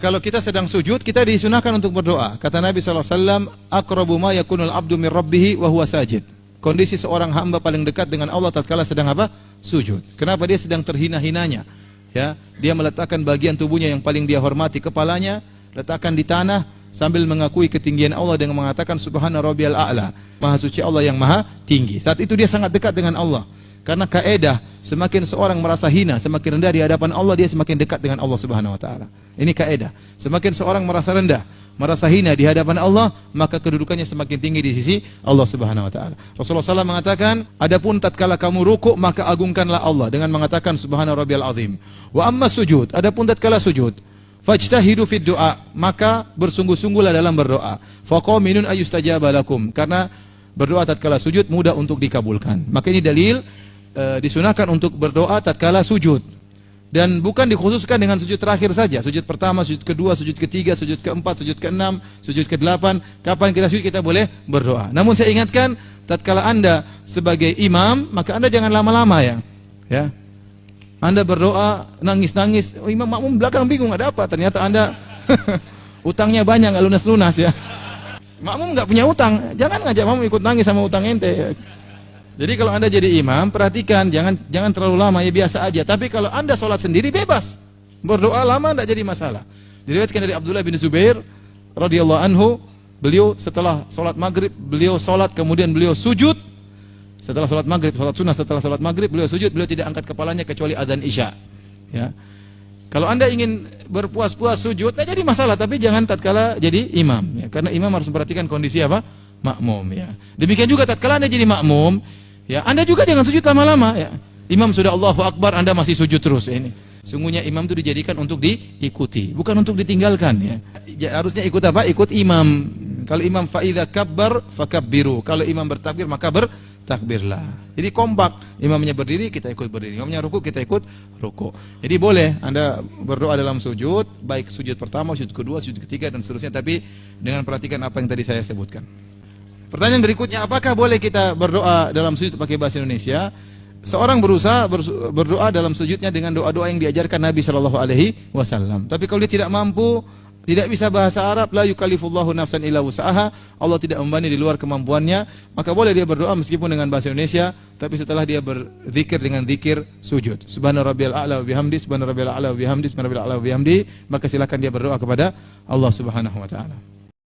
Kalau kita sedang sujud, kita disunahkan untuk berdoa. Kata Nabi SAW, aqrabu ma yakunul abdu min rabbihi wa huwa sajid. Kondisi seorang hamba paling dekat dengan Allah tatkala sedang apa? Sujud. Kenapa? Dia sedang terhina-hinanya. Ya, dia meletakkan bagian tubuhnya yang paling dia hormati, kepalanya letakkan di tanah sambil mengakui ketinggian Allah dengan mengatakan subhana rabbiyal a'la. Maha suci Allah yang maha tinggi. Saat itu dia sangat dekat dengan Allah. Karena kaedah, semakin seorang merasa hina, semakin rendah di hadapan Allah, dia semakin dekat dengan Allah Subhanahu wa taala. Ini kaedah. Semakin seorang merasa rendah, merasa hina di hadapan Allah, maka kedudukannya semakin tinggi di sisi Allah Subhanahu wa taala. Rasulullah SAW mengatakan, adapun tatkala kamu rukuk, maka agungkanlah Allah dengan mengatakan subhana rabbiyal azim. Wa amma sujud, adapun tatkala sujud, fajtahidu fid du'a, maka bersungguh-sungguhlah dalam berdoa. Faqaminun ayustajaba lakum, karena berdoa tatkala sujud mudah untuk dikabulkan. Maka ini dalil disunahkan untuk berdoa tatkala sujud. Dan bukan dikhususkan dengan sujud terakhir saja. Sujud pertama, sujud kedua, sujud ketiga, sujud keempat, sujud keenam, sujud kedelapan. Kapan kita sujud kita boleh berdoa. Namun saya ingatkan, tatkala Anda sebagai imam, maka Anda jangan lama-lama ya. Ya. Anda berdoa nangis-nangis, oh, imam makmum belakang bingung ada apa? Ternyata Anda utangnya banyak, nggak lunas-lunas ya. Makmum nggak punya utang, jangan ngajak makmum ikut nangis sama utang ente. Jadi kalau Anda jadi imam, perhatikan jangan terlalu lama, ya biasa aja. Tapi kalau Anda sholat sendiri bebas, berdoa lama tidak jadi masalah. Diriwayatkan dari Abdullah bin Zubair radhiyallahu anhu, beliau setelah sholat maghrib beliau sholat, kemudian beliau sujud. Setelah sholat maghrib, sholat sunnah setelah sholat maghrib beliau sujud, beliau tidak angkat kepalanya kecuali adzan isya. Ya. Kalau Anda ingin berpuas-puas sujud, tidak jadi masalah, tapi jangan tatkala jadi imam. Ya. Karena imam harus memperhatikan kondisi apa? Makmum. Ya. Demikian juga tatkala Anda jadi makmum, ya, Anda juga jangan sujud lama-lama ya. Imam sudah Allahu Akbar, Anda masih sujud terus ini. Sungguhnya imam itu dijadikan untuk diikuti, bukan untuk ditinggalkan ya. Harusnya ikut apa? Ikut imam. Kalau imam fa idza kabbar fakabbiru. Kalau imam bertakbir maka bertakbirlah. Jadi kompak. Imamnya berdiri, kita ikut berdiri. Imamnya ruku, kita ikut ruku. Jadi boleh Anda berdoa dalam sujud, baik sujud pertama, sujud kedua, sujud ketiga dan seterusnya, tapi dengan perhatikan apa yang tadi saya sebutkan. Pertanyaan berikutnya, apakah boleh kita berdoa dalam sujud pakai bahasa Indonesia? Seorang berusaha berdoa dalam sujudnya dengan doa-doa yang diajarkan Nabi Shallallahu Alaihi Wasallam. Tapi kalau dia tidak mampu, tidak bisa bahasa Arab, la yukallifullahu nafsan illa wus'aha, Allah tidak membebani di luar kemampuannya, maka boleh dia berdoa meskipun dengan bahasa Indonesia, tapi setelah dia berzikir dengan zikir sujud. Subhana rabbiyal a'la wa bihamdi, subhana rabbiyal a'la wa bihamdi, subhana rabbiyal a'la wa bihamdi, maka silakan dia berdoa kepada Allah Subhanahu wa taala.